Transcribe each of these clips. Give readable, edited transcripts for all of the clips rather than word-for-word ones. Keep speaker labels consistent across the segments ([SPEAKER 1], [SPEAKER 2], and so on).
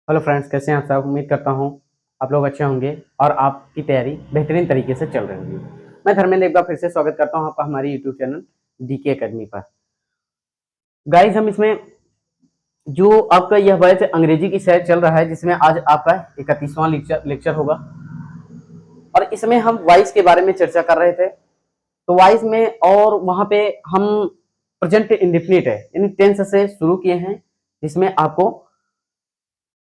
[SPEAKER 1] Hello friends, कैसे हैं आप सब। उम्मीद करता हूं आप लोग अच्छे होंगे और आपकी तैयारी बेहतरीन तरीके से चल रही होगी। मैं धर्मेंद्र एक बार फिर से स्वागत करता हूं आपका हमारी यूट्यूब चैनल डीके एकेडमी पर। गाइस, हम इसमें जो आपका यह बैच अंग्रेजी की शायद चल रहा है, जिसमें आज आपका 31वां लेक्चर होगा और इसमें हम वॉइस के बारे में चर्चा कर रहे थे। तो वॉइस में और वहां पे हम प्रेजेंट इंडेफिनिट है यानी टेंस से शुरू किए हैं, जिसमें आपको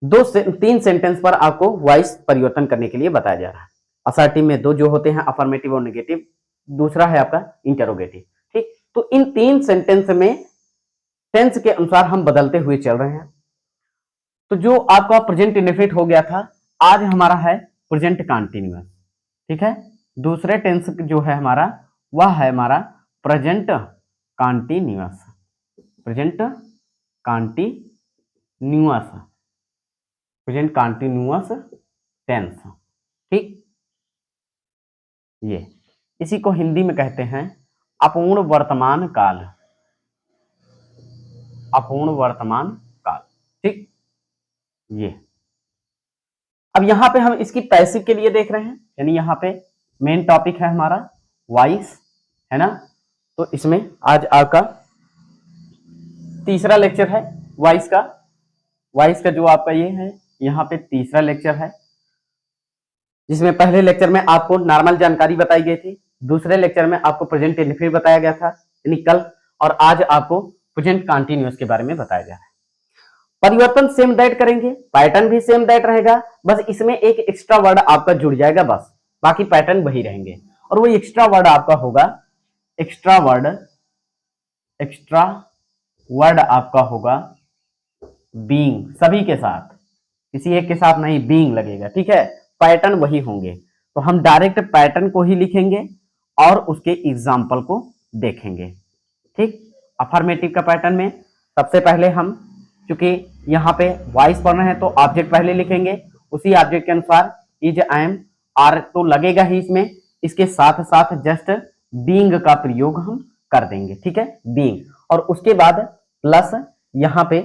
[SPEAKER 1] तीन सेंटेंस पर आपको वॉइस परिवर्तन करने के लिए बताया जा रहा है। असर्टिव में दो जो होते हैं, अफर्मेटिव और नेगेटिव, दूसरा है आपका इंटरोगेटिव। ठीक, तो इन तीन सेंटेंस में टेंस के अनुसार हम बदलते हुए चल रहे हैं। तो जो आपका प्रेजेंट इंडेफिनिट हो गया था, आज हमारा है प्रेजेंट कंटीन्यूअस। ठीक है, दूसरे टेंस जो है हमारा वह है हमारा present continuous. Present continuous, present continuous tense. ठीक, ये इसी को हिंदी में कहते हैं अपूर्ण वर्तमान काल। अपूर्ण वर्तमान काल। ठीक, ये अब यहां पे हम इसकी पैसिव के लिए देख रहे हैं, यानी यहां पे मेन टॉपिक है हमारा वॉइस, है ना। तो इसमें आज आपका तीसरा लेक्चर है वॉइस का। वॉइस का जो आपका ये है, यहाँ पे तीसरा लेक्चर है, जिसमें पहले लेक्चर में आपको नॉर्मल जानकारी बताई गई थी, दूसरे लेक्चर में आपको प्रेजेंट इंडेफिनिट बताया गया था यानी कल, और आज आपको प्रेजेंट कंटीन्यूअस के बारे में बताया जा रहा है। परिवर्तन सेम दैट करेंगे, पैटर्न भी सेम दैट रहेगा, बस इसमें एक एक्स्ट्रा वर्ड आपका जुड़ जाएगा, बस बाकी पैटर्न वही रहेंगे। और वो एक्स्ट्रा वर्ड आपका होगा एक्स्ट्रा वर्ड आपका होगा बीइंग। सभी के साथ, किसी एक के साथ नहीं, बीइंग लगेगा। ठीक है, पैटर्न वही होंगे। तो हम डायरेक्ट पैटर्न को ही लिखेंगे और उसके एग्जाम्पल को देखेंगे। ठीक, अफर्मेटिव का पैटर्न में सबसे पहले हम, चूंकि यहाँ पे वॉइस पढ़ रहे हैं तो ऑब्जेक्ट पहले लिखेंगे, उसी ऑब्जेक्ट के अनुसार इज, एम, आर तो लगेगा ही इसमें, इसके साथ साथ जस्ट बीइंग का प्रयोग हम कर देंगे। ठीक है, बीइंग, और उसके बाद प्लस यहाँ पे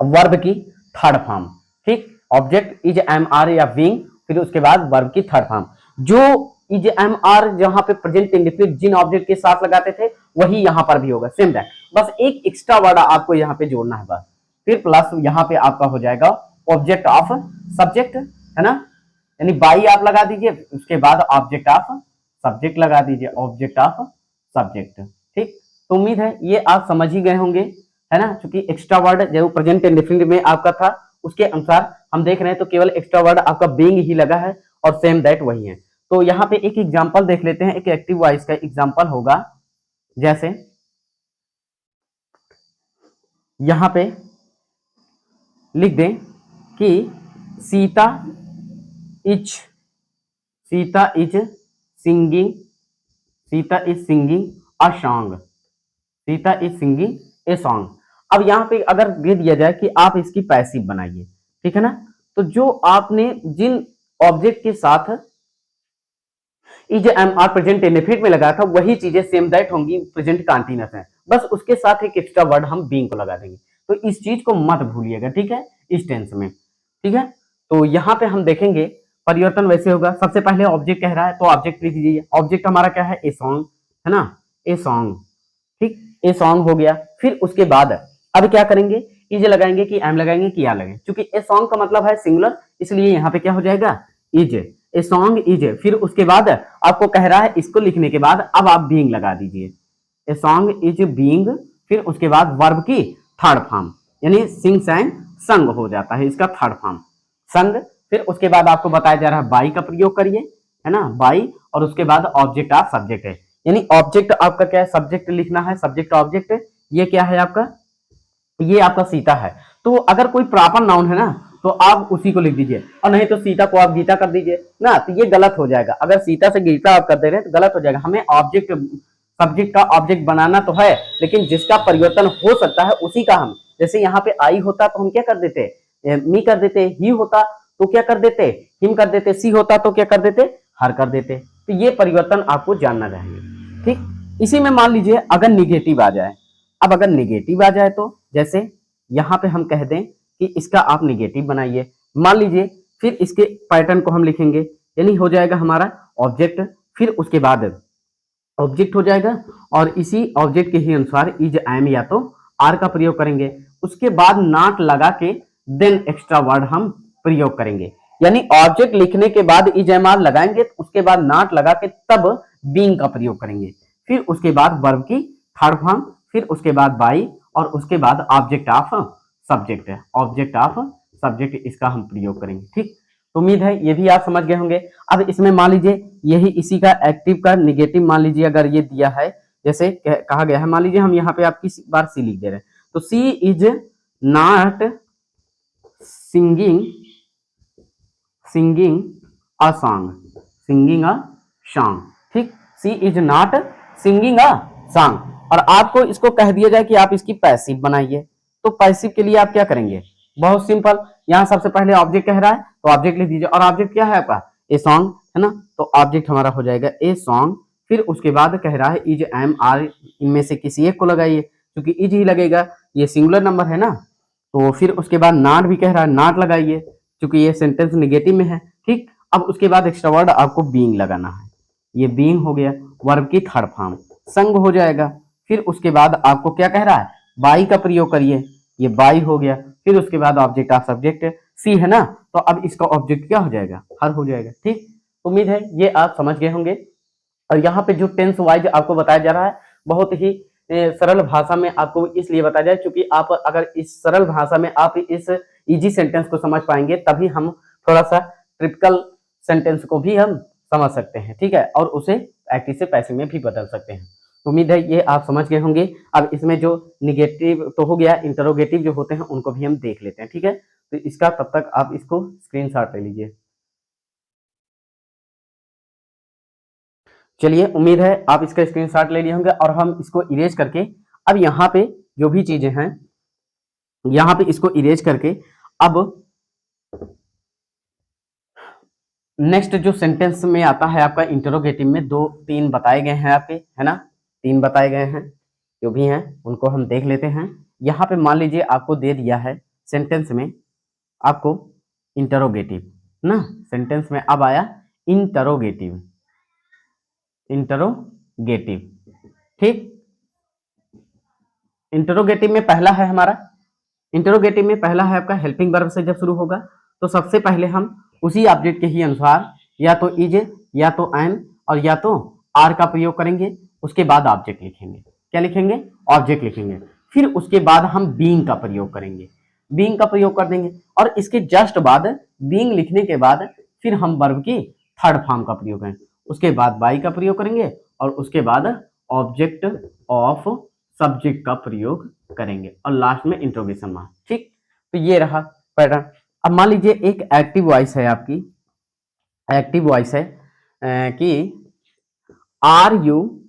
[SPEAKER 1] वर्ब की थर्ड फॉर्म। ठीक, ऑब्जेक्ट इज, एम, आर या बीइंग, फिर उसके बाद वर्ब की थर्ड फॉर्म। जो इज, एम, आर जहां पे प्रेजेंट इंडेफिनिट जिन ऑब्जेक्ट के साथ लगाते थे वही यहां पर भी होगा, सेम दैट, बस एक एक्स्ट्रा वर्ड आपको यहाँ पे जोड़ना है बस। फिर प्लस यहाँ पे आपका हो जाएगा ऑब्जेक्ट ऑफ सब्जेक्ट, है ना, यानी बाई आप लगा दीजिए, उसके बाद ऑब्जेक्ट ऑफ सब्जेक्ट लगा दीजिए, ऑब्जेक्ट ऑफ सब्जेक्ट। ठीक, तो उम्मीद है ये आप समझ ही गए होंगे, है ना, क्योंकि एक्स्ट्रा वर्ड जो प्रेजेंट इंडेफिनिट में आपका था उसके अनुसार हम देख रहे हैं, तो केवल एक्स्ट्रा वर्ड आपका बीइंग ही लगा है और सेम दैट वही है। तो यहाँ पे एक एग्जांपल देख लेते हैं, एक एक्टिव वॉइस का एग्जांपल होगा, जैसे यहाँ पे लिख दें कि Sita is singing, Sita is singing a song, Sita is singing a song. अब यहाँ पे अगर दे दिया जाए कि आप इसकी पैसिव बनाइए, ठीक है ना, तो जो आपने जिन ऑब्जेक्ट के साथ is, am, are present indefinite में लगा था वही चीजें सेम दैट होंगी प्रेजेंट कंटीन्यूअस में, बस उसके साथ एक एक्स्ट्रा वर्ड हम बीइंग को लगा देंगे। तो इस चीज को मत भूलिएगा, ठीक है, इस टेंस में। ठीक है, तो यहाँ पे हम देखेंगे परिवर्तन वैसे होगा। सबसे पहले ऑब्जेक्ट कह रहा है तो ऑब्जेक्ट लिख दीजिए, ऑब्जेक्ट हमारा क्या है, ए सॉन्ग, है ना, ए सॉन्ग। ठीक, ए सॉन्ग हो गया। फिर उसके बाद अब क्या करेंगे, इज लगाएंगे कि एम लगाएंगे कि या लगाएंगे, क्योंकि ए सॉन्ग का मतलब है सिंगुलर, इसलिए यहाँ पे क्या हो जाएगा, इज, ए सॉन्ग इज। फिर उसके बाद आपको कह रहा है, इसको लिखने के बाद अब आप बीइंग लगा दीजिए, ए सॉन्ग इज बीइंग, फिर उसके बाद वर्ब की थर्ड फॉर्म, यानी सिंग, सैंग, संग हो जाता है इसका थर्ड फॉर्म, संग। फिर उसके बाद आपको बताया जा रहा है बाई का प्रयोग करिए, है ना, बाई, और उसके बाद ऑब्जेक्ट ऑफ सब्जेक्ट है, यानी ऑब्जेक्ट आपका क्या है, सब्जेक्ट लिखना है, सब्जेक्ट ऑब्जेक्ट। ये क्या है आपका, ये आपका सीता है। तो अगर कोई प्रॉपर नाउन है ना तो आप उसी को लिख दीजिए, और नहीं तो सीता को आप गीता कर दीजिए ना, तो ये गलत हो जाएगा। अगर सीता से गीता आप कर दे रहे हैं तो गलत हो जाएगा। हमें ऑब्जेक्ट, सब्जेक्ट का ऑब्जेक्ट बनाना तो है, लेकिन जिसका परिवर्तन हो सकता है उसी का हम, जैसे यहाँ पे आई होता तो हम क्या कर देते, मी कर देते, ही होता तो क्या कर देते, हिम कर देते, सी होता तो क्या कर देते, हर कर देते। तो ये परिवर्तन आपको जानना चाहिए। ठीक, इसी में मान लीजिए अगर निगेटिव आ जाए, अब अगर निगेटिव आ जाए तो जैसे यहाँ पे हम कह दें कि इसका आप निगेटिव बनाइए। मान लीजिए फिर इसके पैटर्न को हम लिखेंगे, यानी हो जाएगा हमारा ऑब्जेक्ट, फिर उसके बाद ऑब्जेक्ट हो जाएगा और इसी ऑब्जेक्ट के ही अनुसार इज एम या तो आर का प्रयोग करेंगे, उसके बाद नॉट लगा के देन एक्स्ट्रा वर्ड हम प्रयोग करेंगे। यानी ऑब्जेक्ट लिखने के बाद इज एम आर लगाएंगे, उसके बाद नॉट लगा के तब बीइंग का प्रयोग करेंगे, फिर उसके बाद वर्ब की थर्ड फॉर्म, फिर उसके बाद बाई और उसके बाद ऑब्जेक्ट ऑफ सब्जेक्ट है, ऑब्जेक्ट ऑफ सब्जेक्ट इसका हम प्रयोग करेंगे। ठीक, तो उम्मीद है ये भी आप समझ गए होंगे। अब इसमें मान लीजिए यही इसी का एक्टिव का निगेटिव मान लीजिए अगर ये दिया है, जैसे कहा गया है, मान लीजिए हम यहाँ पे आपकी बार सी लिख दे रहे हैं, तो she is not singing singing a song, singing a song. ठीक, she is not singing a song, और आपको इसको कह दिया जाए कि आप इसकी पैसिव बनाइए, तो पैसिव के लिए आप क्या करेंगे, बहुत सिंपल, यहाँ सबसे पहले ऑब्जेक्ट कह रहा है तो ऑब्जेक्ट लिख दीजिए, और ऑब्जेक्ट क्या है आपका, ए सॉन्ग है ना, तो ऑब्जेक्ट हमारा हो जाएगा ए सॉन्ग, फिर उसके बाद कह रहा है इज एम आर, इनमें से किसी एक को लगाइए, क्योंकि इज ही लगेगा, ये सिंगुलर नंबर है ना, तो फिर उसके बाद नॉट भी कह रहा है, नॉट लगाइए क्योंकि ये सेंटेंस नेगेटिव में है। ठीक, अब उसके बाद एक्स्ट्रा वर्ड आपको बीइंग लगाना है, ये बीइंग हो गया, वर्ब की थर्ड फॉर्म संग हो जाएगा, फिर उसके बाद आपको क्या कह रहा है, बाई का प्रयोग करिए, ये बाई हो गया, फिर उसके बाद ऑब्जेक्ट ऑफ सब्जेक्ट सी है ना, तो अब इसका ऑब्जेक्ट क्या हो जाएगा, हर हो जाएगा। ठीक, उम्मीद है ये आप समझ गए होंगे। और यहाँ पे जो टेंस वाइज आपको बताया जा रहा है बहुत ही सरल भाषा में आपको इसलिए बताया जाए, क्योंकि आप अगर इस सरल भाषा में आप इस इजी सेंटेंस को समझ पाएंगे तभी हम थोड़ा सा ट्रिपिकल सेंटेंस को भी हम समझ सकते हैं। ठीक है, और उसे एक्टिव से पैसिव में भी बदल सकते हैं। उम्मीद है ये आप समझ गए होंगे। अब इसमें जो निगेटिव तो हो गया, इंटरोगेटिव जो होते हैं उनको भी हम देख लेते हैं। ठीक है, तो इसका तब तक आप इसको स्क्रीनशॉट ले लीजिए। चलिए, उम्मीद है आप इसका स्क्रीनशॉट ले लिए होंगे, और हम इसको इरेज करके अब यहाँ पे जो भी चीजें हैं यहाँ पे इसको इरेज करके अब नेक्स्ट जो सेंटेंस में आता है आपका इंटरोगेटिव में, दो तीन बताए गए हैं आपके, है ना, तीन बताए गए हैं, जो भी हैं उनको हम देख लेते हैं। यहाँ पे मान लीजिए आपको दे दिया है सेंटेंस में आपको इंटरोगेटिव ना, सेंटेंस में अब आया इंटरोगेटिव, इंटरोगेटिव। ठीक, इंटरोगेटिव में पहला है हमारा, इंटरोगेटिव में पहला है आपका हेल्पिंग वर्ब से जब शुरू होगा तो सबसे पहले हम उसी ऑब्जेक्ट के ही अनुसार या तो इज या तो एम और या तो आर का प्रयोग करेंगे, उसके बाद ऑब्जेक्ट लिखेंगे। क्या लिखेंगे, ऑब्जेक्ट लिखेंगे, फिर उसके बाद हम बीइंग का प्रयोग करेंगे, बीइंग का प्रयोग कर देंगे, और इसके जस्ट बाद बीइंग लिखने के बाद फिर हम वर्ब की थर्ड फॉर्म का प्रयोग करेंगे, उसके बाद बाई का प्रयोग करेंगे, और उसके बाद ऑब्जेक्ट ऑफ सब्जेक्ट का प्रयोग करेंगे, और लास्ट में इंट्रोगेशन मार्क। ठीक, तो ये रहा पैटर्न। अब मान लीजिए एक एक्टिव वॉइस है आपकी, एक्टिव वॉइस है कि are you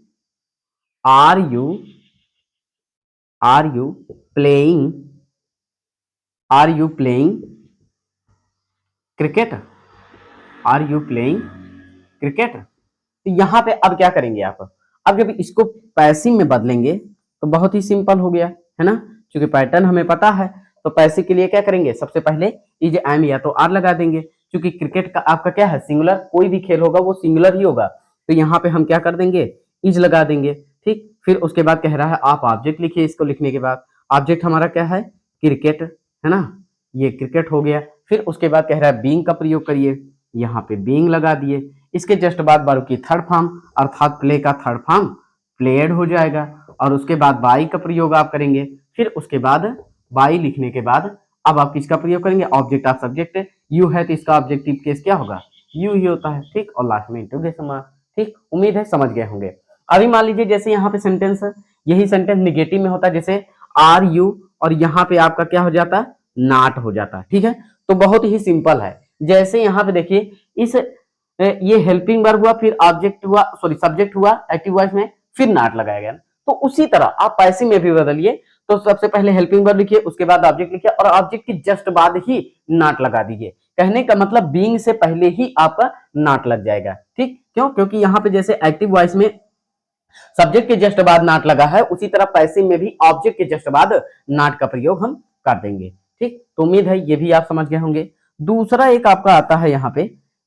[SPEAKER 1] playing cricket, are you playing cricket. तो यहां पे अब क्या करेंगे आप, अब जब इसको पैसिव में बदलेंगे तो बहुत ही सिंपल हो गया है ना, क्योंकि पैटर्न हमें पता है, तो पैसिव के लिए क्या करेंगे, सबसे पहले इज एम या तो आर लगा देंगे, क्योंकि क्रिकेट का आपका क्या है, सिंगुलर, कोई भी खेल होगा वो सिंगुलर ही होगा, तो यहाँ पे हम क्या कर देंगे, इज लगा देंगे। ठीक, फिर उसके बाद कह रहा है आप ऑब्जेक्ट लिखिए, इसको लिखने के बाद ऑब्जेक्ट हमारा क्या है, क्रिकेट है ना, ये क्रिकेट हो गया, फिर उसके बाद कह रहा है बीइंग का प्रयोग करिए, यहाँ पे बीइंग लगा दिए, इसके जस्ट बाद वर्ब की थर्ड फॉर्म अर्थात प्ले का थर्ड फॉर्म प्लेड हो जाएगा, और उसके बाद बाई का प्रयोग आप करेंगे, फिर उसके बाद बाई लिखने के बाद अब आप किसका प्रयोग करेंगे, ऑब्जेक्ट ऑफ सब्जेक्ट यू है तो इसका ऑब्जेक्टिव केस क्या होगा, यू ही होता है। ठीक, और लास्ट में इंट्रोगेशन मार्क। ठीक, उम्मीद है समझ गए होंगे। अभी मान लीजिए जैसे यहाँ पे सेंटेंस, यही सेंटेंस निगेटिव में होता है, जैसे आर यू और यहाँ पे आपका क्या हो जाता है, नॉट हो जाता है। ठीक है, तो बहुत ही सिंपल है, जैसे यहाँ पे देखिए इस ये हेल्पिंग वर्ब हुआ, फिर ऑब्जेक्ट हुआ, सॉरी सब्जेक्ट हुआ एक्टिव वॉइस में, फिर नॉट लगाया गया, तो उसी तरह आप पैसिव में भी बदलिए, तो सबसे पहले हेल्पिंग वर्ब लिखिए, उसके बाद ऑब्जेक्ट लिखिए, और ऑब्जेक्ट की जस्ट बाद ही नॉट लगा दीजिए। कहने का मतलब बीइंग से पहले ही आपका नॉट लग जाएगा। ठीक, क्यों, क्योंकि यहाँ पे जैसे एक्टिव वॉइस में सब्जेक्ट के जस्ट बाद नॉट लगा है, उसी तरह पैसिव में भी ऑब्जेक्ट के जस्ट बाद नॉट का प्रयोग हम कर देंगे। ठीक, तो उम्मीद है ये भी आप समझ गए होंगे। दूसरा एक आपका आता है यहाँ पे,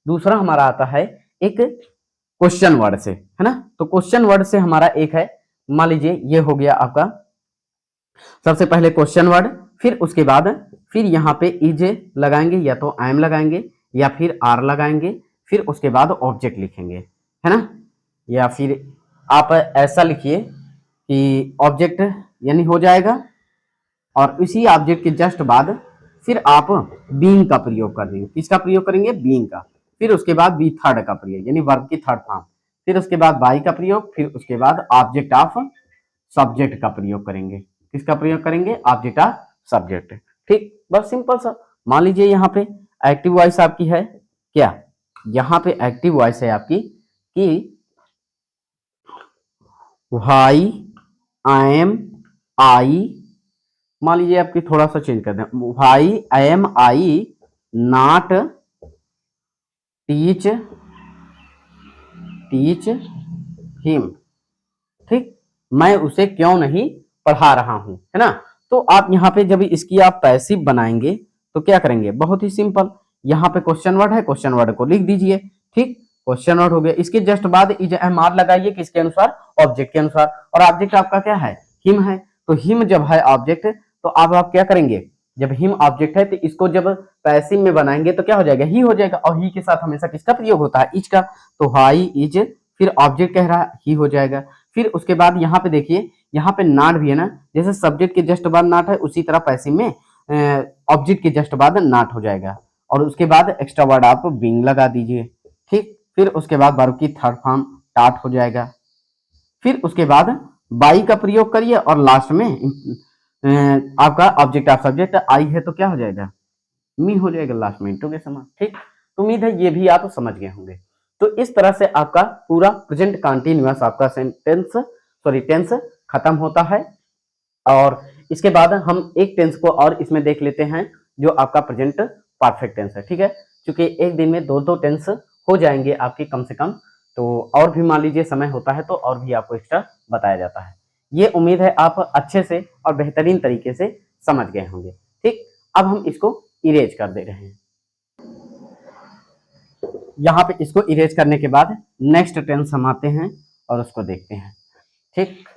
[SPEAKER 1] दूसरा हमारा आता है एक क्वेश्चन वर्ड से, है ना। तो क्वेश्चन वर्ड से हमारा एक है, मान लीजिए ये हो गया आपका सबसे पहले क्वेश्चन वर्ड, फिर उसके बाद फिर यहाँ पे इज लगाएंगे, या तो आई एम लगाएंगे, या फिर आर लगाएंगे, फिर उसके बाद ऑब्जेक्ट लिखेंगे, है ना। या फिर आप ऐसा लिखिए कि ऑब्जेक्ट यानी हो जाएगा, और इसी ऑब्जेक्ट के जस्ट बाद फिर आप बीइंग का प्रयोग कर देंगे। किसका प्रयोग करेंगे? बीइंग का। फिर उसके बाद बी थर्ड का प्रयोग यानी वर्ब की थर्ड फॉर्म, फिर उसके बाद बाई का प्रयोग, फिर उसके बाद ऑब्जेक्ट ऑफ सब्जेक्ट का प्रयोग करेंगे। किसका प्रयोग करेंगे? Object of subject. ठीक, बस सिंपल सा। मान लीजिए यहाँ पे एक्टिव वॉइस आपकी है क्या, यहाँ पे एक्टिव वॉइस है आपकी कि वाई आई एम आई, मान लीजिए आपकी थोड़ा सा चेंज कर दें, why I am I not teach him. ठीक, मैं उसे क्यों नहीं पढ़ा रहा हूं, है ना। तो आप यहाँ पे जब इसकी आप पैसिव बनाएंगे तो क्या करेंगे? बहुत ही सिंपल, यहाँ पे क्वेश्चन वर्ड है, क्वेश्चन वर्ड को लिख दीजिए। ठीक, क्वेश्चन वर्ड हो गया, इसके जस्ट बाद इज एम आर लगाइए, किसके अनुसार? ऑब्जेक्ट के अनुसार। और ऑब्जेक्ट आपका क्या है? हिम है। तो हिम जब है ऑब्जेक्ट, तो अब आप क्या करेंगे? जब हिम ऑब्जेक्ट है तो इसको जब पैसिव में बनाएंगे तो क्या हो जाएगा? ही हो जाएगा। और ही के साथ हमेशा किसका प्रयोग होता है? इज का। तो हाई इज, फिर ऑब्जेक्ट कह रहा है, ही हो जाएगा। फिर उसके बाद यहाँ पे देखिए, यहाँ पे नॉट भी है ना, जैसे सब्जेक्ट के जस्ट बाद नॉट है, उसी तरह पैसिव में ऑब्जेक्ट के जस्ट बाद नॉट हो जाएगा। और उसके बाद एक्स्ट्रा वर्ड आप बीइंग लगा दीजिए। ठीक, फिर उसके बाद वर्ब की थर्ड फॉर्म टाट हो जाएगा। फिर उसके बाद बाई का प्रयोग करिए, और लास्ट में आपका ऑब्जेक्ट ऑफ सब्जेक्ट आई है तो क्या हो जाएगा? मी हो जाएगा लास्ट में, इंटू के समान। ठीक, तो उम्मीद है ये भी आप समझ गए होंगे। तो इस तरह से आपका पूरा प्रेजेंट कंटीन्यूअस आपका टेंस खत्म होता है। और इसके बाद हम एक टेंस को और इसमें देख लेते हैं, जो आपका प्रेजेंट परफेक्ट टेंस है। ठीक है, क्योंकि एक दिन में दो टेंस हो जाएंगे आपकी कम से कम, तो और भी मान लीजिए समय होता है तो और भी आपको एक्स्ट्रा बताया जाता है। ये उम्मीद है आप अच्छे से और बेहतरीन तरीके से समझ गए होंगे। ठीक, अब हम इसको इरेज कर दे रहे हैं। यहाँ पे इसको इरेज करने के बाद नेक्स्ट टेंस हम आते हैं और उसको देखते हैं। ठीक,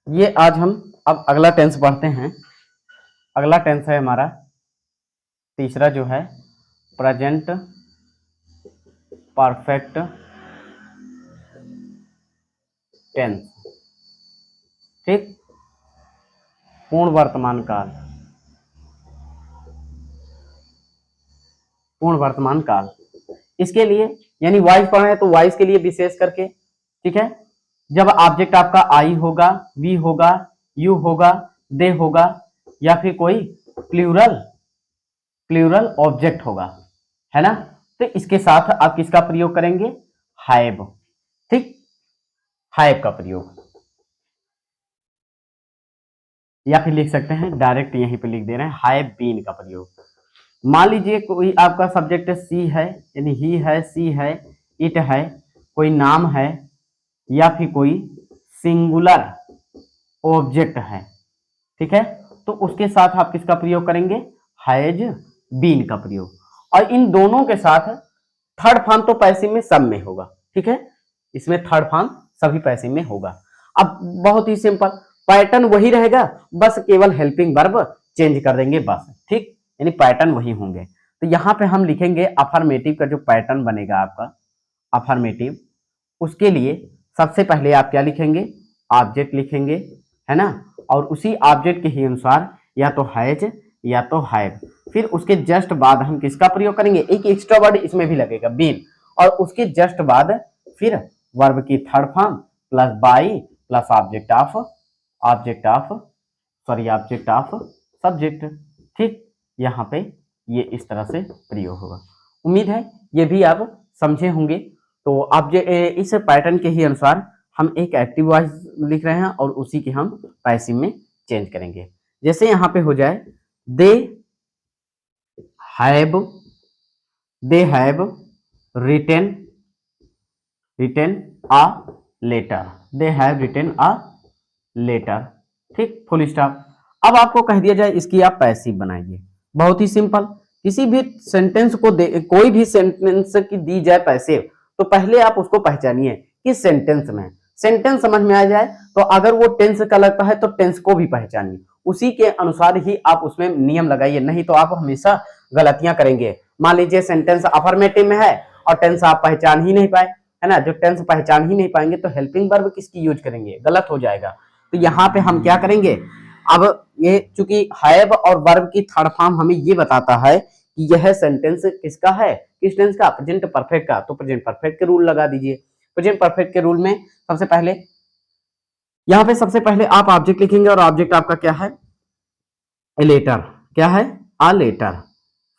[SPEAKER 1] ये आज हम अब अगला टेंस पढ़ते हैं। अगला टेंस है हमारा तीसरा, जो है प्रेजेंट परफेक्ट टेंस। ठीक, पूर्ण वर्तमान काल, पूर्ण वर्तमान काल। इसके लिए यानी वाइस पढ़ रहे हैं तो वाइस के लिए विशेष करके, ठीक है, जब ऑब्जेक्ट आपका आई होगा, वी होगा, यू होगा, दे होगा, या फिर कोई प्लूरल ऑब्जेक्ट होगा, है ना, तो इसके साथ आप किसका प्रयोग करेंगे? हैव। ठीक, हैव का प्रयोग, या फिर लिख सकते हैं डायरेक्ट यहीं पे लिख दे रहे हैं, हैव बीन का प्रयोग। मान लीजिए कोई आपका सब्जेक्ट सी है, यानी ही है, सी है, इट है, कोई नाम है, या फिर कोई सिंगुलर ऑब्जेक्ट है। ठीक है, तो उसके साथ आप किसका प्रयोग करेंगे? हैज बीन का प्रयोग। और इन दोनों के साथ थर्ड फॉर्म तो पैसिव में सब में होगा। ठीक है, इसमें थर्ड फॉर्म सभी पैसिव में होगा। अब बहुत ही सिंपल, पैटर्न वही रहेगा, बस केवल हेल्पिंग वर्ब चेंज कर देंगे बस। ठीक, यानी पैटर्न वही होंगे। तो यहाँ पे हम लिखेंगे अफर्मेटिव का जो पैटर्न बनेगा आपका अफर्मेटिव, उसके लिए सबसे पहले आप क्या लिखेंगे? ऑब्जेक्ट लिखेंगे, है ना, और उसी ऑब्जेक्ट के ही अनुसार या तो हैज या तो हैव। फिर उसके जस्ट बाद हम किसका प्रयोग करेंगे? एक एक्स्ट्रा वर्ड इसमें भी लगेगा, बीन। और उसके जस्ट बाद फिर वर्ब की third form plus by plus object of subject. ठीक, यहाँ पे ये इस तरह से प्रयोग होगा। उम्मीद है ये भी आप समझे होंगे। तो आप इस पैटर्न के ही अनुसार हम एक एक्टिव वॉइस लिख रहे हैं और उसी के हम पैसिव में चेंज करेंगे। जैसे यहाँ पे हो जाए, they have they have written written a letter, they have written a letter. ठीक, फुल स्टॉप। अब आपको कह दिया जाए इसकी आप पैसिव बनाइए, बहुत ही सिंपल। किसी भी सेंटेंस को कोई भी सेंटेंस की दी जाए पैसिव, तो पहले आप उसको पहचानिए किस सेंटेंस में। सेंटेंस समझ में आ जाए तो अगर वो टेंस का लगता है तो टेंस को भी पहचानिए, उसी के अनुसार ही आप उसमें नियम लगाइए, नहीं तो आप हमेशा गलतियां करेंगे। मान लीजिए सेंटेंस अफर्मेटिव में है और टेंस आप पहचान ही नहीं पाए, है ना, जो टेंस पहचान ही नहीं पाएंगे तो हेल्पिंग वर्ब किसकी यूज करेंगे, गलत हो जाएगा। तो यहाँ पे हम क्या करेंगे, अब ये चूंकि हैव और वर्ब की थर्ड फॉर्म हमें ये बताता है कि यह सेंटेंस किसका है, किस टेंस का, प्रेजेंट परफेक्ट का, तो प्रेजेंट परफेक्ट के रूल लगा दीजिए। प्रेजेंट परफेक्ट के रूल में सबसे पहले यहाँ पे सबसे पहले आप ऑब्जेक्ट लिखेंगे और ऑब्जेक्ट आपका क्या है, ए लेटर, क्या है, आ लेटर।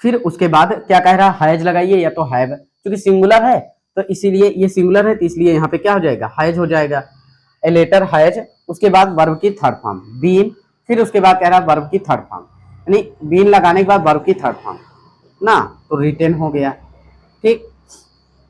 [SPEAKER 1] फिर उसके बाद क्या कह रहा है, हैज लगाइए या तो हैव, क्योंकि सिंगुलर है तो इसीलिए ये सिंगुलर है तो इसलिए यहाँ पे क्या हो जाएगा, हैज हो जाएगा, ए लेटर हैज। उसके बाद वर्ब की थर्ड फॉर्म बीन, फिर उसके बाद कह रहा है वर्ब की थर्ड फॉर्म, यानी बीन लगाने के बाद वर्ब की थर्ड फॉर्म ना, तो रिटेन हो गया। ठीक,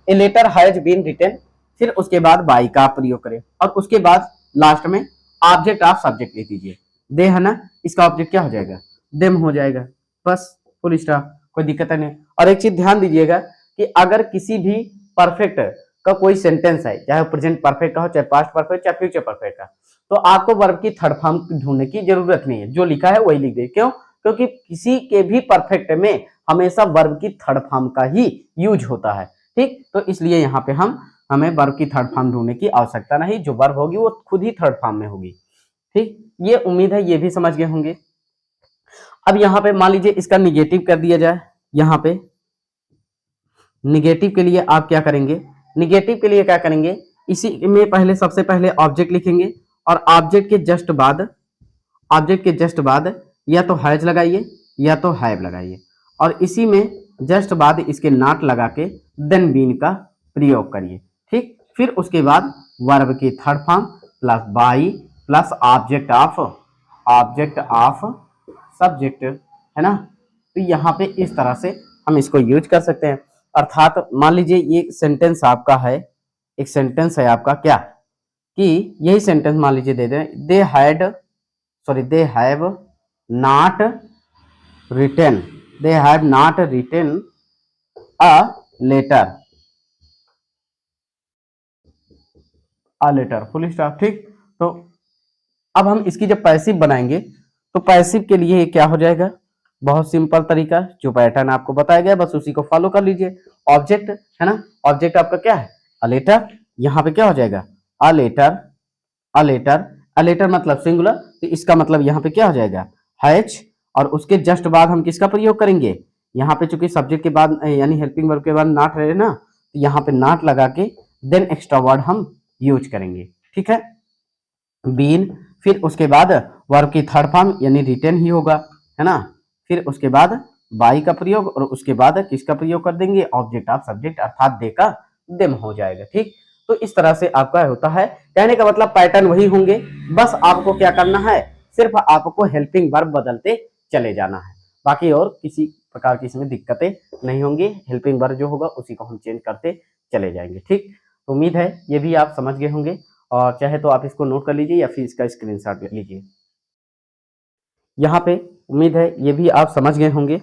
[SPEAKER 1] a letter has been written, फिर उसके बाद बाई का प्रयोग करें और उसके बाद लास्ट में ऑब्जेक्ट आप सब्जेक्ट ले दीजिए, दे है ना, इसका ऑब्जेक्ट क्या हो जाएगा, देम हो जाएगा, बस फुल स्टॉप, कोई दिक्कत नहीं। और एक चीज ध्यान दीजिएगा कि अगर किसी भी परफेक्ट का कोई सेंटेंस है, चाहे प्रेजेंट परफेक्ट का हो, चाहे पास्ट परफेक्ट, चाहे फ्यूचर परफेक्ट का, तो आपको वर्ब की थर्ड फॉर्म ढूंढने की जरूरत नहीं है, जो लिखा है वही लिख दे। क्यों, क्योंकि किसी के भी परफेक्ट में हमेशा वर्ब की थर्ड फॉर्म का ही यूज होता है। ठीक, तो इसलिए यहाँ पे हमें वर्ब की थर्ड फॉर्म ढूंढने की आवश्यकता नहीं, जो वर्ब होगी वो खुद ही थर्ड फॉर्म में होगी। ठीक, ये उम्मीद है ये भी समझ गए होंगे। अब यहाँ पे मान लीजिए इसका निगेटिव कर दिया जाए, यहाँ पे निगेटिव के लिए आप क्या करेंगे, निगेटिव के लिए क्या करेंगे, इसी में पहले सबसे पहले ऑब्जेक्ट लिखेंगे और ऑब्जेक्ट के जस्ट बाद या तो हैज लगाइए या तो हैव लगाइए और इसी में जस्ट बाद इसके नॉट लगा के देन बीन का प्रयोग करिए। ठीक, फिर उसके बाद वर्ब की third form plus by plus object of subject, है ना। तो यहाँ पे इस तरह से हम इसको यूज कर सकते हैं। अर्थात मान लीजिए ये सेंटेंस आपका है, एक सेंटेंस है आपका क्या, कि यही सेंटेंस मान लीजिए दे दें, they have not written a letter full stop. ठीक, तो अब हम इसकी जब पैसिव बनाएंगे तो पैसिव के लिए क्या हो जाएगा, बहुत सिंपल तरीका, जो पैटर्न आपको बताया गया बस उसी को फॉलो कर लीजिए। ऑब्जेक्ट है ना, ऑब्जेक्ट आपका क्या है, अ लेटर, यहाँ पे क्या हो जाएगा, अ लेटर मतलब सिंगुलर, तो इसका मतलब यहाँ पे क्या हो जाएगा, हैज, और उसके जस्ट बाद हम किसका प्रयोग करेंगे, यहाँ पे चूंकि सब्जेक्ट के बाद यानी हेल्पिंग वर्ब के बाद नॉट रहे ना, तो यहाँ पे नॉट लगा के देन एक्स्ट्रा वर्ड हम यूज करेंगे। ठीक है, बीन, फिर उसके बाद वर्ब की थर्ड फॉर्म यानी रिटेन ही होगा, है ना, फिर उसके बाद बाई का प्रयोग और उसके बाद किसका प्रयोग कर देंगे, ऑब्जेक्ट ऑफ सब्जेक्ट अर्थात दे का देम हो जाएगा। ठीक, तो इस तरह से आपका होता है, कहने का मतलब पैटर्न वही होंगे, बस आपको क्या करना है, सिर्फ आपको हेल्पिंग वर्ब बदलते चले जाना है, बाकी और किसी प्रकार की इसमें दिक्कतें नहीं होंगी, हेल्पिंग वर्ब जो होगा उसी को हम चेंज करते चले जाएंगे। ठीक, तो उम्मीद है ये भी आप समझ गए होंगे और चाहे तो आप इसको नोट कर लीजिए या फिर इसका स्क्रीनशॉट ले लीजिए। यहाँ पे उम्मीद है ये भी आप समझ गए होंगे।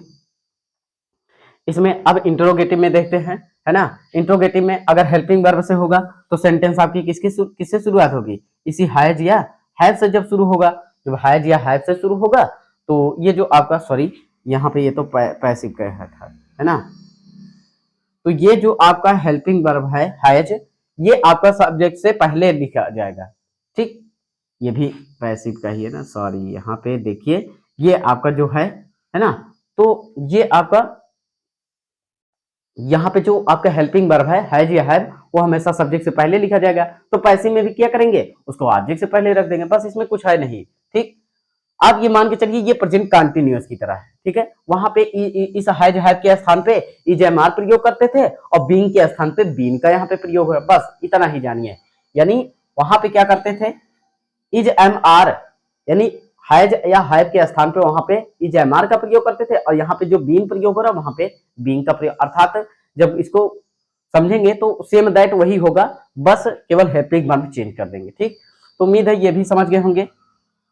[SPEAKER 1] इसमें अब इंट्रोगेटिव में देखते हैं, है ना। इंट्रोगेटिव में अगर हेल्पिंग वर्ब से होगा तो सेंटेंस आपकी किससे शुरुआत होगी, इसी हैज या हैव से जब शुरू होगा, जब हैज या हैव से शुरू होगा तो ये जो आपका सॉरी यहाँ पे ये तो पैसिव का है ना, तो ये जो आपका हेल्पिंग वर्ब है हैज, ये आपका सब्जेक्ट से पहले लिखा जाएगा। ठीक, ये भी पैसिव का ही है ना, सॉरी यहाँ पे देखिए ये आपका जो है ना, तो ये आपका यहाँ पे जो आपका हेल्पिंग वर्ब है हैज या हैव, वो हमेशा सब्जेक्ट से पहले लिखा जाएगा, तो पैसिव में भी क्या करेंगे, उसको ऑब्जेक्ट से पहले रख देंगे, बस इसमें कुछ है नहीं। ठीक, आप ये मान के चलिए ये प्रेजेंट कंटिन्यूअस की तरह है। ठीक है, वहां पे इस हैज हैव के स्थान पे इजएमआर प्रयोग करते थे और बीइंग के स्थान पे बीन का यहाँ पे प्रयोग है, बस इतना ही जानिए। यानी वहां पे क्या करते थे, इज एम आर यानी हैज या हैव के स्थान पे वहां पे इज एम आर का प्रयोग करते थे और यहाँ पे जो बीन प्रयोग हो रहा है वहां पे बीइंग का प्रयोग, अर्थात जब इसको समझेंगे तो सेम दैट वही होगा, बस केवल हेल्पिंग वर्ब चेंज कर देंगे। ठीक, तो उम्मीद है ये भी समझ गए होंगे।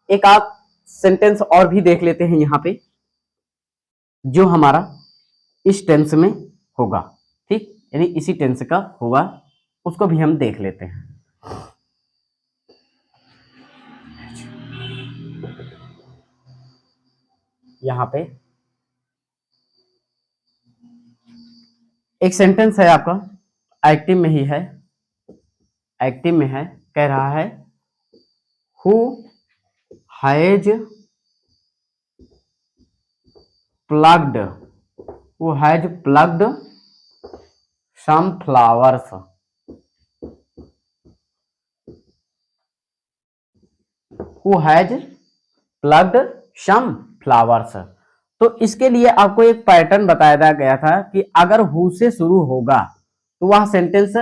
[SPEAKER 1] एक आप सेंटेंस और भी देख लेते हैं यहाँ पे, जो हमारा इस टेंस में होगा। ठीक, यानी इसी टेंस का होगा, उसको भी हम देख लेते हैं। यहाँ पे एक सेंटेंस है आपका, एक्टिव में ही है, एक्टिव में है, कह रहा है who has plugged, who has plugged some flowers, who has plugged some flowers. तो इसके लिए आपको एक पैटर्न बताया गया था कि अगर हु से शुरू होगा तो वह सेंटेंस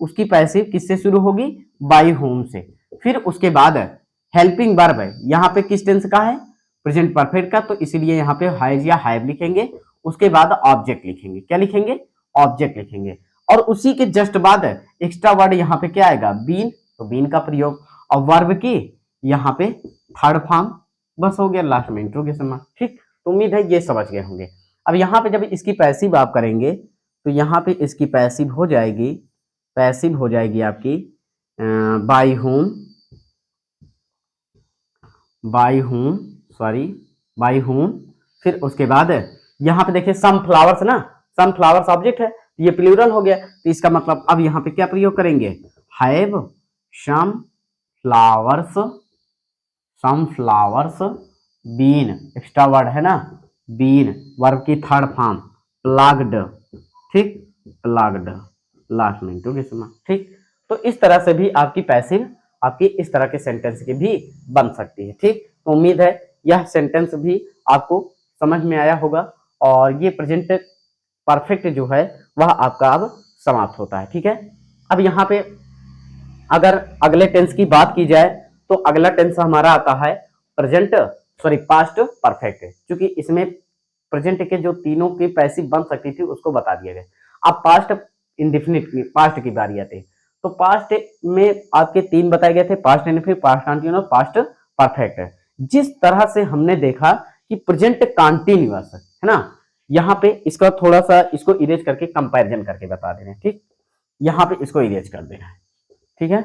[SPEAKER 1] उसकी पैसिव किससे शुरू होगी, बाय होम से। फिर उसके बाद हेल्पिंग वर्ब है, यहाँ पे किस टेंस का है, प्रेजेंट परफेक्ट का, तो इसीलिए यहाँ पे हैज या हैव लिखेंगे। उसके बाद ऑब्जेक्ट लिखेंगे, क्या लिखेंगे, ऑब्जेक्ट लिखेंगे। और उसी के जस्ट बाद एक्स्ट्रा वर्ड यहाँ पे क्या आएगा, बीन, तो बीन का प्रयोग, और वर्ब की यहाँ पे थर्ड फॉर्म, बस हो गया, लास्ट में इंट्रोगेशन मार्क। ठीक, तो उम्मीद है ये समझ गए होंगे। अब यहाँ पे जब इसकी पैसिव आप करेंगे तो यहाँ पे इसकी पैसिव हो जाएगी, पैसिव हो जाएगी आपकी by whom, by whom, sorry by whom. फिर उसके बाद यहाँ पे देखिए सम फ्लावर्स ना, सम फ्लावर्स ऑब्जेक्ट है, ये प्लूरल हो गया, तो इसका मतलब अब यहाँ पे क्या प्रयोग करेंगे, have some flowers, some flowers been, extra word है ना, बीन, वर्ब की थर्ड फॉर्म, प्लग्ड, ठीक, प्लग्ड, लास्ट में इंट्रोगेशन मार्क। ठीक, तो इस तरह से भी आपकी पैसिव आपकी इस तरह के सेंटेंस की भी बन सकती है। ठीक, तो उम्मीद है यह सेंटेंस भी आपको समझ में आया होगा, और ये प्रेजेंट परफेक्ट जो है वह आपका अब समाप्त होता है। ठीक है, अब यहाँ पे अगर अगले टेंस की बात की जाए तो अगला टेंस हमारा आता है प्रेजेंट, सॉरी पास्ट परफेक्ट, क्योंकि इसमें प्रेजेंट के जो तीनों की पैसिव बन सकती थी उसको बता दिया गया। अब पास्ट इंडेफिनिट की, पास्ट की बारी आती है, तो पास्ट में आपके तीन बताए गए थे, past indefinite, past continuous, past perfect. जिस तरह से हमने देखा कि प्रेजेंट कंटिन्यूअस है ना, यहाँ पे इसका थोड़ा सा इसको इरेज करके कंपैरिजन करके बता दे रहे हैं। ठीक, यहाँ पे इसको इरेज कर देना है। ठीक है,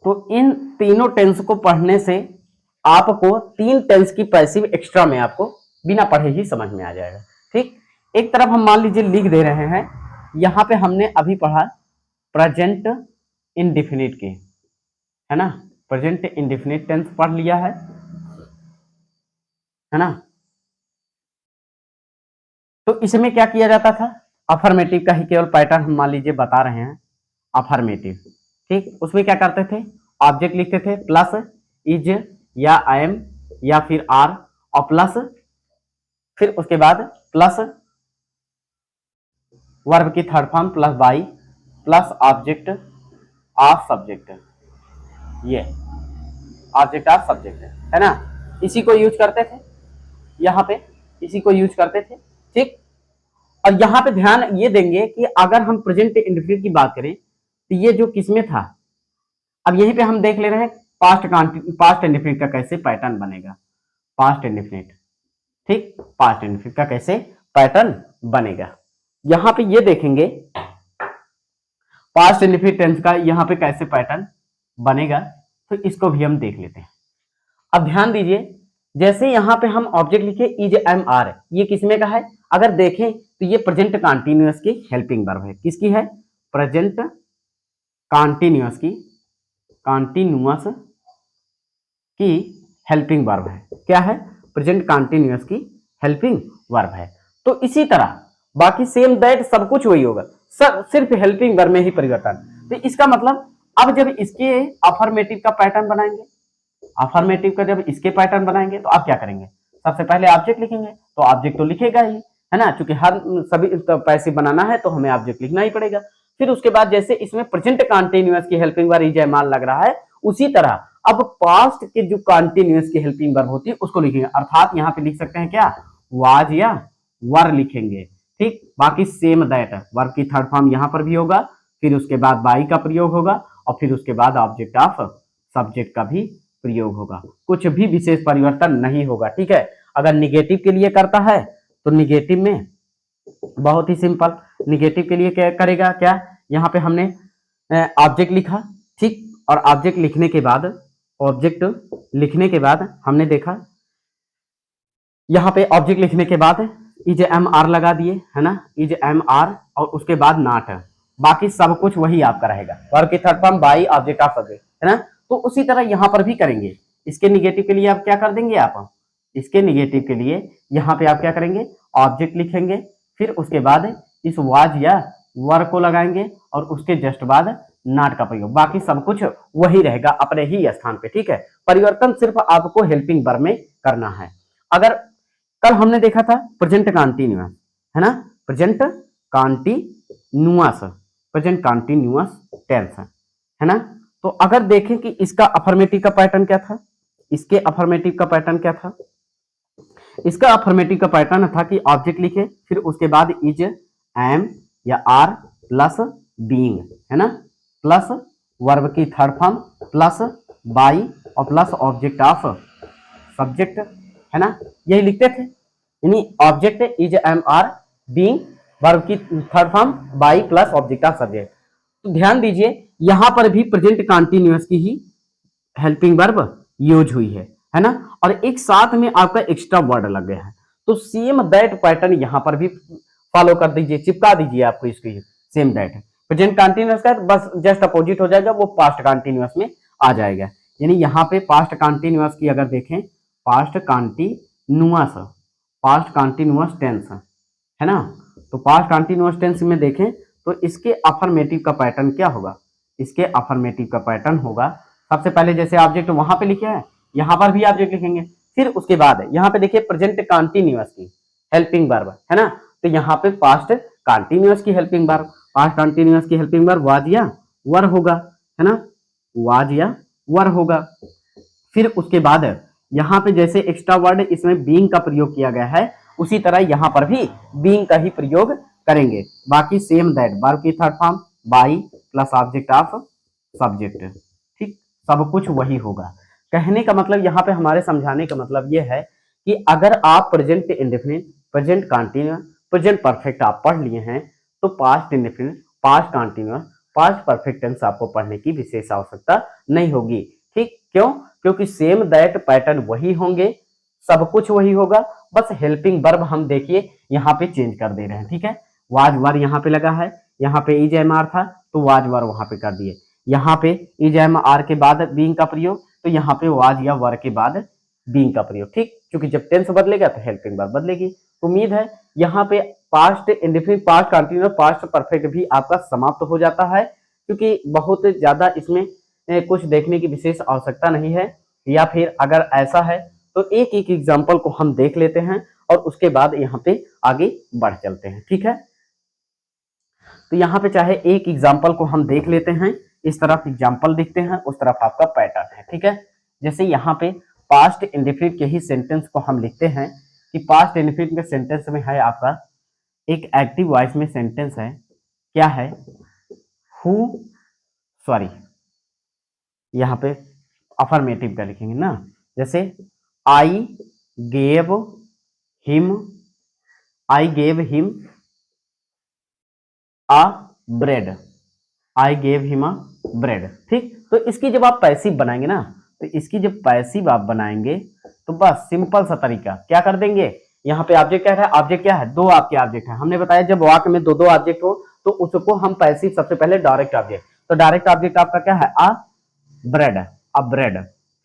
[SPEAKER 1] तो इन तीनों टेंस को पढ़ने से आपको तीन टेंस की पैसिव एक्स्ट्रा में आपको बिना पढ़े ही समझ में आ जाएगा। ठीक, एक तरफ हम मान लीजिए लिख दे रहे हैं, यहां पे हमने अभी पढ़ा प्रेजेंट इंडेफिनिट के, है ना, प्रेजेंट इंडेफिनिट टेंस पढ़ लिया है ना। तो इसमें क्या किया जाता था, अफर्मेटिव का ही केवल पैटर्न हम मान लीजिए बता रहे हैं, अफर्मेटिव। ठीक, उसमें क्या करते थे, ऑब्जेक्ट लिखते थे प्लस इज या आई एम या फिर आर, और प्लस फिर उसके बाद प्लस वर्ब की third form plus by plus object of subject, ये ऑब्जेक्ट ऑफ सब्जेक्ट है ना, इसी को यूज करते थे यहाँ पे, इसी को यूज करते थे। ठीक, और यहाँ पे ध्यान ये देंगे कि अगर हम प्रेजेंट इंडेफिनिट की बात करें तो ये जो किसमें था, अब यहीं पे हम देख ले रहे हैं पास्ट इंडेफिनिट का कैसे पैटर्न बनेगा, पास्ट इंडेफिनिट। ठीक, पास्ट इंडेफिनिट का कैसे पैटर्न बनेगा, यहां पे ये देखेंगे पास्ट इंडेफिनिट टेंस का यहां पे कैसे पैटर्न बनेगा, तो इसको भी हम देख लेते हैं। अब ध्यान दीजिए, जैसे यहां पे हम ऑब्जेक्ट लिखे इज एम आर, ये किसमें का है, अगर देखें तो ये प्रेजेंट कंटीन्यूअस की हेल्पिंग वर्ब है, किसकी है, प्रेजेंट कंटीन्यूअस की, कंटीन्यूअस की हेल्पिंग वर्ब है, क्या है, प्रेजेंट कंटीन्यूअस की हेल्पिंग वर्ब है। तो इसी तरह बाकी सेम दैट सब कुछ वही होगा, सिर्फ हेल्पिंग वर्ब में ही परिवर्तन। तो इसका मतलब अब जब इसके अफर्मेटिव का पैटर्न बनाएंगे, अफर्मेटिव का जब इसके पैटर्न बनाएंगे तो आप क्या करेंगे, सबसे पहले ऑब्जेक्ट लिखेंगे, तो ऑब्जेक्ट तो लिखेगा ही, है ना, क्योंकि हर सभी पैसिव बनाना है तो हमें ऑब्जेक्ट लिखना ही पड़ेगा। फिर उसके बाद जैसे इसमें प्रेजेंट कंटीन्यूअस की helping verb is am are लग रहा है, उसी तरह अब पास्ट के जो कंटीन्यूअस की हेल्पिंग वर्ब होती है उसको लिखेंगे, अर्थात यहाँ पे लिख सकते हैं क्या, वाज या वर लिखेंगे, ठीक। बाकी सेम दैट वर्ब की थर्ड फॉर्म यहाँ पर भी होगा, फिर उसके बाद बाई का प्रयोग होगा और फिर उसके बाद ऑब्जेक्ट ऑफ सब्जेक्ट का भी प्रयोग होगा। कुछ भी विशेष परिवर्तन नहीं होगा, ठीक है। अगर निगेटिव के लिए करता है तो निगेटिव में बहुत ही सिंपल, निगेटिव के लिए क्या करेगा, क्या यहाँ पे हमने ऑब्जेक्ट लिखा, ठीक। और ऑब्जेक्ट लिखने के बाद हमने देखा यहाँ पे ऑब्जेक्ट लिखने के बाद इज एम आर लगा दिए, है ना, इज एम आर और उसके बाद नॉट, बाकी सब कुछ वही आपका रहेगा, वर्ब की third form by object of subject, है ना। तो उसी तरह यहाँ पर भी करेंगे। इसके निगेटिव के लिए आप क्या कर देंगे, आप इसके निगेटिव के लिए यहाँ पे आप क्या करेंगे, ऑब्जेक्ट लिखेंगे, फिर उसके बाद इस वाज या वर को लगाएंगे और उसके जस्ट बाद नॉट का प्रयोग, बाकी सब कुछ वही रहेगा अपने ही स्थान पे, ठीक है। परिवर्तन सिर्फ आपको हेल्पिंग वर्ब में करना है। अगर कल हमने देखा था प्रेजेंट कॉन्टिन्यूअस, है ना, प्रेजेंट कॉन्टिन्यूअस टेंस, है ना। तो अगर देखें कि इसका अफर्मेटिव का पैटर्न क्या था, इसके अफर्मेटिव का पैटर्न क्या था, इसका अफर्मेटिव का पैटर्न था कि ऑब्जेक्ट लिखे, फिर उसके बाद इज एम या आर प्लस बीइंग, है ना, प्लस वर्ब की थर्ड फॉर्म प्लस बाई और प्लस ऑब्जेक्ट ऑफ सब्जेक्ट, है ना, यही लिखते थे। यानी object is am are being verb की third form by plus object of subject. तो ध्यान दीजिए यहां पर भी प्रेजेंट कॉन्टिन्यूअस की ही हेल्पिंग वर्ब यूज हुई है ना, और एक साथ में आपका एक्स्ट्रा वर्ड लग गया है। तो सेम दैट पैटर्न यहां पर भी फॉलो कर दीजिए, चिपका दीजिए आपको इसकी सेम दैट। प्रेजेंट कॉन्टिन्यूअस का बस जस्ट अपोजिट हो जाएगा, वो पास्ट कॉन्टिन्यूअस में आ जाएगा। यानी यहाँ पे पास्ट कॉन्टिन्यूअस की अगर देखें, पास्ट कॉन्टिन्यूअस टेंस, है ना, तो पास्ट कॉन्टिन्यूअस टेंस में देखें तो इसके अफर्मेटिव का पैटर्न क्या होगा, इसके अफर्मेटिव का पैटर्न होगा सबसे पहले जैसे ऑब्जेक्ट वहां पे लिखे हैं यहां पर भी ऑब्जेक्ट लिखेंगे, फिर उसके बाद यहाँ पे देखिए प्रेजेंट कॉन्टिन्यूअस की हेल्पिंग वर्ब, है ना, तो यहाँ पे पास्ट कॉन्टिन्यूअस की हेल्पिंग वर्ब, पास्ट कॉन्टिन्यूअस की हेल्पिंग वर्ब वाज या वर होगा, है ना, वाज या वर होगा। फिर उसके बाद यहाँ पे जैसे एक्स्ट्रा वर्ड इसमें बीइंग का प्रयोग किया गया है, उसी तरह यहाँ पर भी बीइंग का ही प्रयोग करेंगे। बाकी सेम दैट वर्ब की third form by plus object of subject, ठीक, सब कुछ वही होगा। कहने का मतलब यहाँ पे हमारे समझाने का मतलब ये है कि अगर आप present indefinite, present continuous, present perfect आप पढ़ लिए हैं तो past indefinite, past continuous, past perfect tense आपको पढ़ने की विशेष आवश्यकता नहीं होगी, ठीक। क्यों? क्योंकि सेम दैट पैटर्न वही होंगे, सब कुछ वही होगा, बस हेल्पिंग वर्ब हम देखिए यहाँ पे चेंज कर दे रहे हैं, ठीक है। वाज वर यहाँ पे लगा है, यहाँ पे इज एम आर था तो वाज वर वहां पे कर दिए, यहाँ पे इज एम आर के बाद बीइंग का प्रयोग, तो यहाँ पे वाज या वर के बाद बीइंग का प्रयोग, ठीक। क्योंकि जब टेंस बदलेगा तो हेल्पिंग वर्ब बदलेगी। उम्मीद है यहाँ पे past indefinite, past continuous, past perfect भी आपका समाप्त हो जाता है, क्योंकि बहुत ज्यादा इसमें कुछ देखने की विशेष आवश्यकता नहीं है। या फिर अगर ऐसा है तो एक एक एग्जाम्पल को हम देख लेते हैं और उसके बाद यहाँ पे आगे बढ़ चलते हैं, ठीक है। तो यहाँ पे चाहे एक एग्जाम्पल को हम देख लेते हैं, इस तरफ एग्जाम्पल देखते हैं, उस तरफ आपका पैटर्न है, ठीक है। जैसे यहाँ पे पास्ट इंडेफिनिट के ही सेंटेंस को हम लिखते हैं कि पास्ट इंडेफिनिट के सेंटेंस में है आपका एक एक्टिव वॉइस में सेंटेंस है, क्या है, हु, सॉरी यहाँ पे अफर्मेटिव का लिखेंगे ना, जैसे I gave him a bread, I gave him a bread, ठीक। तो इसकी जब आप पैसिव बनाएंगे ना, तो इसकी जब पैसिव आप बनाएंगे तो बस सिंपल सा तरीका क्या कर देंगे, यहाँ पे ऑब्जेक्ट क्या है, ऑब्जेक्ट क्या है, दो आपके ऑब्जेक्ट है, हमने बताया जब वाक्य में दो दो ऑब्जेक्ट हो तो उसको हम पैसिव, सबसे पहले डायरेक्ट ऑब्जेक्ट, तो डायरेक्ट ऑब्जेक्ट आपका क्या है, अ ब्रेड,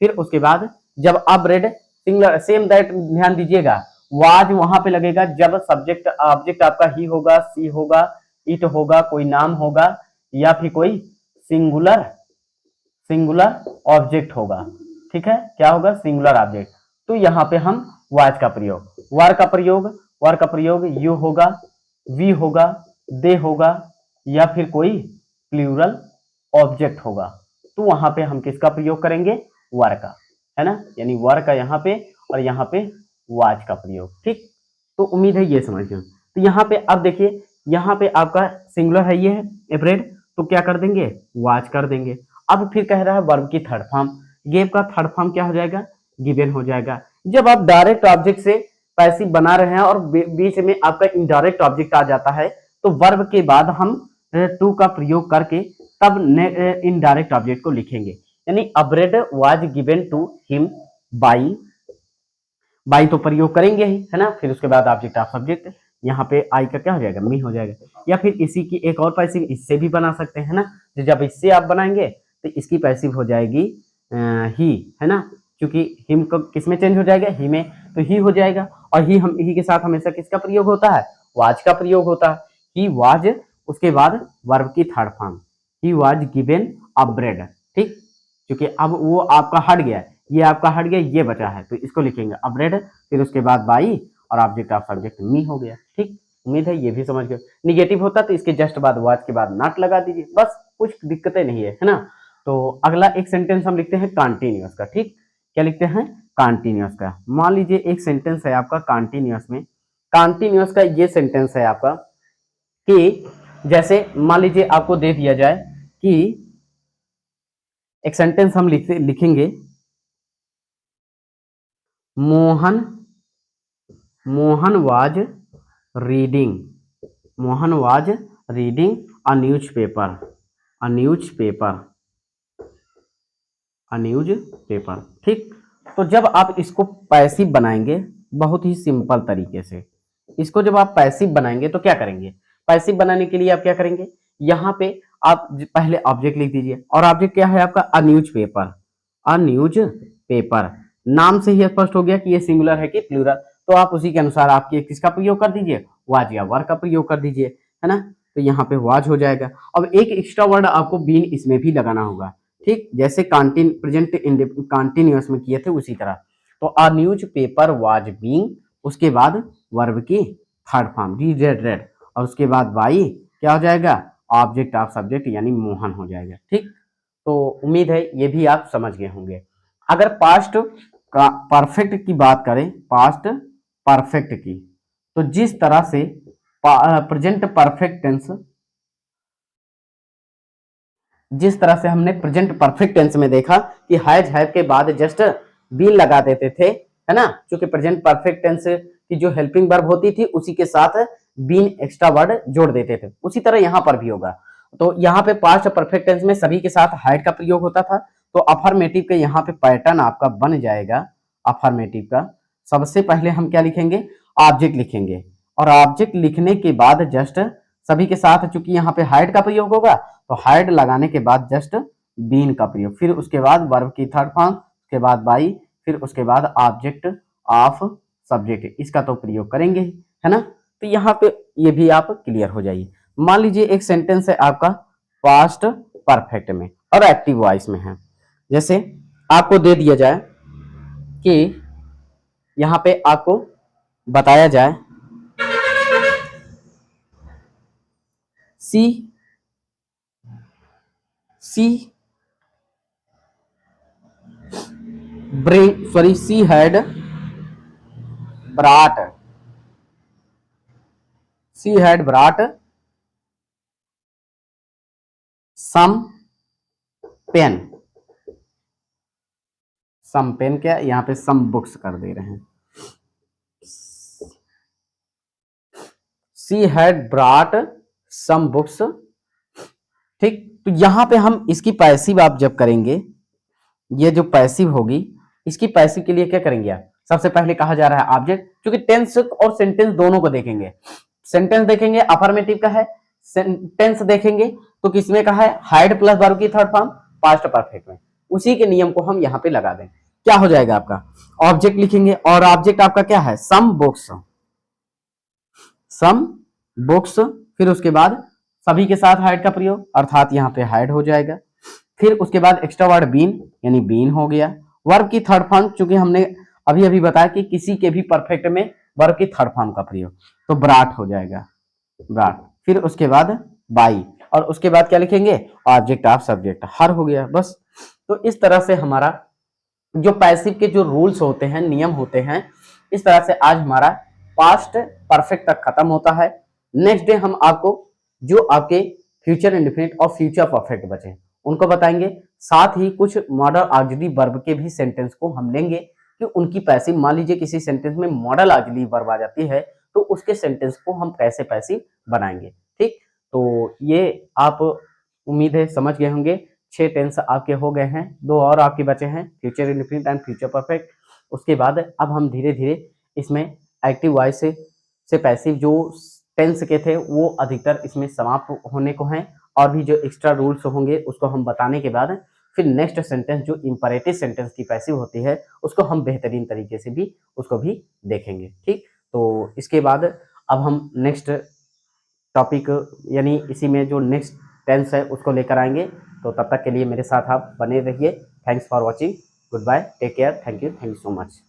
[SPEAKER 1] फिर उसके बाद जब अ ब्रेड सिंगुलर, सेम दैट ध्यान दीजिएगा, वाज वहां पे लगेगा जब सब्जेक्ट ऑब्जेक्ट आपका ही होगा, सी होगा, इट होगा, कोई नाम होगा या फिर कोई सिंगुलर ऑब्जेक्ट होगा, ठीक है, क्या होगा, सिंगुलर ऑब्जेक्ट। तो यहाँ पे हम वाज का प्रयोग, वर का प्रयोग यू होगा, वी होगा, दे होगा या फिर कोई प्लूरल ऑब्जेक्ट होगा, तो वहां पे हम किसका प्रयोग करेंगे, वर का, है ना, यानी वर का यहाँ पे और यहाँ पे वाज का प्रयोग, ठीक। तो उम्मीद है ये समझ गए। तो यहाँ पे अब देखिए, यहाँ पे आपका सिंगुलर है, ये है ए ब्रेड, तो क्या कर देंगे, वॉच कर देंगे। अब फिर कह रहा है वर्ब की थर्ड फॉर्म, गेव का थर्ड फॉर्म क्या हो जाएगा, गिवन हो जाएगा। जब आप डायरेक्ट ऑब्जेक्ट से पैसिव बना रहे हैं और बीच में आपका इनडायरेक्ट ऑब्जेक्ट आ जाता है, तो वर्ब के बाद हम टू का प्रयोग करके तब इनडायरेक्ट ऑब्जेक्ट को लिखेंगे। यानी a bread was given to him by, by तो प्रयोग करेंगे ही, है ना। फिर उसके बाद ऑब्जेक्ट ऑफ सब्जेक्ट, यहाँ पे आई का क्या हो जाएगा, मी हो जाएगा। या फिर इसी की एक और पैसिव इससे भी बना सकते हैं ना, तो जब इससे आप बनाएंगे तो इसकी पैसिव हो जाएगी ही, है ना, क्योंकि हिम को किस में चेंज हो जाएगा, ही में, तो ही हो जाएगा। और ही हम ही के साथ हमेशा किसका प्रयोग होता है, वाज का प्रयोग होता है। ही वाज, उसके बाद वर्ब की third form, he was given a bread, ठीक, क्योंकि अब वो आपका हट गया, ये आपका हट गया, ये बचा है, तो इसको लिखेंगे अ ब्रेड, फिर उसके बाद बाई और ऑब्जेक्ट ऑफ सब्जेक्ट मी हो गया, ठीक। उम्मीद है ये भी समझ गए। निगेटिव होता तो इसके जस्ट बाद वाज के बाद नॉट लगा दीजिए, बस, कुछ दिक्कतें नहीं है ना। तो अगला एक सेंटेंस हम लिखते हैं कॉन्टिन्यूअस का, ठीक। क्या लिखते हैं, कॉन्टिन्यूअस का। मान लीजिए एक सेंटेंस है आपका कॉन्टिन्यूअस में, कॉन्टिन्यूअस का ये सेंटेंस है आपका कि जैसे मान लीजिए आपको दे दिया जाए कि एक सेंटेंस हम लिखेंगे, Mohan, Mohan was reading, Mohan was reading a newspaper, a newspaper, a newspaper, ठीक। तो जब आप इसको पैसिव बनाएंगे बहुत ही सिंपल तरीके से, इसको जब आप पैसिव बनाएंगे तो क्या करेंगे, पैसिव बनाने के लिए आप क्या करेंगे, यहाँ पे आप पहले ऑब्जेक्ट लिख दीजिए, और ऑब्जेक्ट क्या है आपका, अ न्यूज़पेपर, अ न्यूज़पेपर। नाम से ही स्पष्ट हो गया कि ये सिंगुलर है कि प्लूरल, तो आप उसी के अनुसार आपके किसका प्रयोग कर दीजिए, वाज या वर का प्रयोग कर दीजिए, है ना। तो यहाँ पे वाज हो जाएगा। अब एक एक्स्ट्रा वर्ड आपको बीन इसमें भी लगाना होगा, ठीक, जैसे प्रेजेंट कॉन्टिन्यूअस में किए थे उसी तरह। तो a news paper was being, उसके बाद वर्ब की थर्ड फॉर्म रीड रेड, और उसके बाद बाई क्या हो जाएगा, ऑब्जेक्ट ऑफ सब्जेक्ट यानी मोहन हो जाएगा, ठीक। तो उम्मीद है ये भी आप समझ गए होंगे। अगर पास्ट का परफेक्ट की बात करें, पास्ट परफेक्ट की, तो जिस तरह से प्रेजेंट परफेक्ट टेंस, जिस तरह से हमने प्रेजेंट परफेक्ट टेंस में देखा कि हैव के बाद जस्ट बीन लगा देते थे, है ना, क्योंकि प्रेजेंट परफेक्ट टेंस की जो हेल्पिंग वर्ब होती थी उसी के साथ बीन एक्स्ट्रा वर्ड जोड़ देते थे, उसी तरह यहां पर भी होगा। तो यहाँ पे पास्ट परफेक्ट टेंस में सभी के साथ हैड का प्रयोग होता था, तो अफर्मेटिव के यहाँ पे पैटर्न आपका बन जाएगा। अफर्मेटिव का सबसे पहले हम क्या लिखेंगे, ऑब्जेक्ट लिखेंगे, और ऑब्जेक्ट लिखने के बाद जस्ट सभी के साथ, चूंकि यहाँ पे हाइड का प्रयोग होगा तो हाइड लगाने के बाद जस्ट बीन का प्रयोग, फिर उसके बाद वर्ब की थर्ड फॉर्म, उसके बाद बाई, फिर उसके बाद ऑब्जेक्ट ऑफ सब्जेक्ट, इसका तो प्रयोग करेंगे ही, है ना। तो यहाँ पे ये भी आप क्लियर हो जाइए। मान लीजिए एक सेंटेंस है आपका पास्ट परफेक्ट में और एक्टिव वॉइस में है, जैसे आपको दे दिया जाए कि यहाँ पे आपको बताया जाए she she bring sorry she had brought, she had brought some pen, some pen क्या, यहाँ पे सम बुक्स कर दे रहे हैं, सी हैड ब्राट सम बुक्स, ठीक। तो यहां पे हम इसकी पैसिव आप जब करेंगे, ये जो पैसिव होगी, इसकी पैसिव के लिए क्या करेंगे आप, सबसे पहले कहा जा रहा है ऑब्जेक्ट, क्योंकि टेंस और सेंटेंस दोनों को देखेंगे, सेंटेंस देखेंगे अफर्मेटिव का है, सेंटेंस देखेंगे तो किसमें का है, हाइड प्लस वर्ब की थर्ड फॉर्म पास्ट परफेक्ट में, उसी के नियम को हम यहाँ पे लगा दें, क्या हो जाएगा आपका, ऑब्जेक्ट लिखेंगे, और ऑब्जेक्ट आपका क्या है, सम बुक्स, सम बुक्स, फिर उसके बाद सभी के साथ हाइड का प्रयोग, अर्थात यहाँ पे हाइड हो जाएगा, फिर उसके बाद एक्स्ट्रा वर्ड बीन यानी बीन हो गया, वर्ब की थर्ड फॉर्म, चूंकि हमने अभी अभी बताया कि किसी के भी परफेक्ट में वर्ब की थर्ड फॉर्म का प्रयोग, तो ब्राट हो जाएगा, ब्राट, फिर उसके बाद बाई, और उसके बाद क्या लिखेंगे, ऑब्जेक्ट ऑफ सब्जेक्ट, हर हो गया, बस। तो इस तरह से हमारा जो पैसिव के जो रूल्स होते हैं, नियम होते हैं, इस तरह से आज हमारा पास्ट परफेक्ट तक खत्म होता है। नेक्स्ट डे हम आपको जो आपके फ्यूचर इंडेफिनिट और फ्यूचर परफेक्ट बचे उनको बताएंगे। साथ ही कुछ मॉडल ऑक्सिलरी वर्ब के भी सेंटेंस को हम लेंगे कि उनकी पैसिव, मान लीजिए किसी सेंटेंस में मॉडल ऑक्सिलरी वर्ब आ जाती है तो उसके सेंटेंस को हम कैसे पैसिव बनाएंगे। ठीक, तो ये आप उम्मीद है समझ गए होंगे। 6 टेंस आपके हो गए हैं, 2 और आपके बचे हैं, future indefinite and future perfect. उसके बाद अब हम धीरे धीरे इसमें एक्टिव वॉइस से पैसिव जो टेंस के थे वो अधिकतर इसमें समाप्त होने को हैं, और भी जो एक्स्ट्रा रूल्स होंगे उसको हम बताने के बाद फिर नेक्स्ट सेंटेंस जो इंपरेटिव सेंटेंस की पैसिव होती है उसको हम बेहतरीन तरीके से भी उसको भी देखेंगे। ठीक, तो इसके बाद अब हम नेक्स्ट टॉपिक यानी इसी में जो नेक्स्ट टेंस है उसको लेकर आएंगे। तो तब तक के लिए मेरे साथ आप बने रहिए। Thanks for watching, good bye, take care, thank you so much.